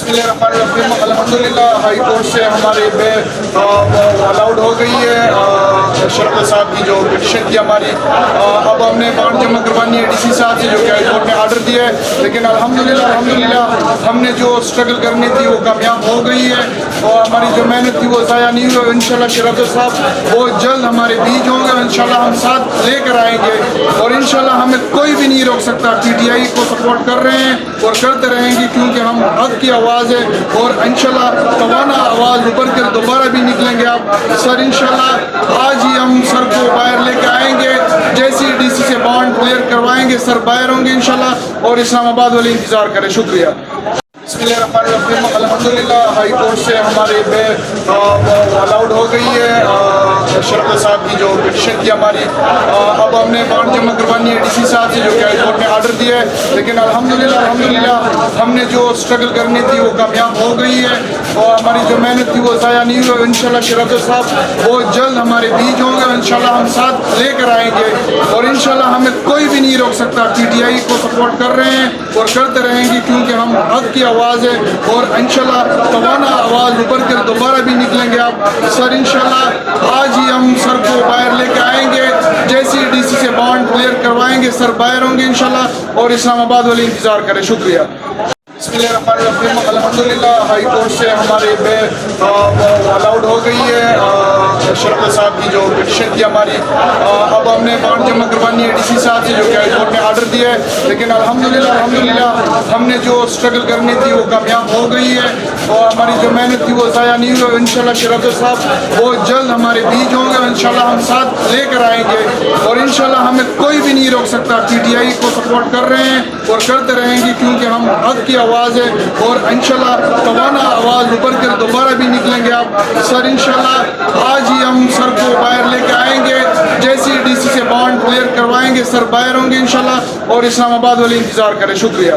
बिस्मिल्लाहिर्रहमानिर्रहीम। अल्हम्दुलिल्लाह high court से हमारे अलाउड हो गई है शरफ साहब की जो पिटिशन थी हमारी। अब हमने बॉन्ड जमा करवानी है डीसी साहब से, जो कि हाई कोर्ट ने आर्डर दिया है। लेकिन अल्हम्दुलिल्लाह हमने जो स्ट्रगल करनी थी वो कामयाब हो गई है और हमारी जो मेहनत थी वो ज़ाया नहीं हुई। इंशाल्लाह शरफ साहब बहुत जल्द हमारे बीच होंगे, इंशाल्लाह हम साथ लेकर आएंगे और इंशाल्लाह हमें कोई भी नहीं रोक सकता। पीटीआई को सपोर्ट कर रहे हैं और करते रहेंगे, क्योंकि हम हक की आवाज़ है और इंशाल्लाह तवाना आवाज़ उभर कर दोबारा भी निकलेंगे। आप सर इंशाल्लाह आज ही हम सर को बाहर लेके आएंगे, जैसे डीसी से बॉन्ड क्लियर करवाएंगे सर बाहर होंगे इंशाल्लाह और इस्लामाबाद वाले इंतज़ार करें। शुक्रिया। बिस्मिल्लाहिर्रहमानिर्रहीम। अल्हम्दुलिल्लाह हाई कोर्ट से हमारे अलाउड हो गई है शरफ साहब की जो पिटिशन थी हमारी। अब हमने बॉन्ड जमा करवानी है डीसी साहब से, जो कि हाई कोर्ट ने आर्डर दिया है। लेकिन अल्हम्दुलिल्लाह हमने जो स्ट्रगल करनी थी वो कामयाब हो गई है और हमारी जो मेहनत थी वो ज़ाया नहीं हुई। इंशाल्लाह शरफ साहब बहुत जल्द हमारे बीच होंगे, इंशाल्लाह हम साथ लेकर आएंगे और इंशाल्लाह हमें कोई भी नहीं रोक सकता। पीटीआई को सपोर्ट कर रहे हैं और करते रहेंगे, क्योंकि हम हक की आवाज़ है और इंशाल्लाह तवाना आवाज़ उभर कर दोबारा भी निकलेंगे। आप सर इंशाल्लाह आज ही हम सर को बाहर लेके आएंगे, जैसे डीसी से बॉन्ड क्लियर करवाएंगे सर बाहर होंगे इंशाल्लाह और इस्लामाबाद वाले इंतज़ार करें। शुक्रिया। बिस्मिल्लाहिर्रहमानिर्रहीम। अल्हम्दुलिल्लाह हाई कोर्ट से हमारे अलाउड हो गई है शरफ साहब की जो पिटिशन थी हमारी। अब हमने बॉन्ड जमा करवानी है डीसी साहब से, जो कि हाई कोर्ट ने आर्डर दिया है। लेकिन अल्हम्दुलिल्लाह हमने जो स्ट्रगल करनी थी वो कामयाब हो गई है और हमारी जो मेहनत थी वो ज़ाया नहीं हुई। इंशाल्लाह शरफ साहब बहुत जल्द हमारे बीच होंगे, इंशाल्लाह हम साथ लेकर आएंगे और इंशाल्लाह हमें कोई भी नहीं रोक सकता। पीटीआई को सपोर्ट कर रहे हैं और करते रहेंगे, क्योंकि हम हक की आवाज़ है और इंशाल्लाह तवाना आवाज़ उभर कर दोबारा भी निकलेंगे। आप सर इंशाल्लाह आज ही हम सर को बाहर लेके आएंगे, जैसे डीसी से बॉन्ड क्लियर करवाएंगे सर बाहर होंगे इंशाल्लाह और इस्लामाबाद वाले इंतज़ार करें। शुक्रिया।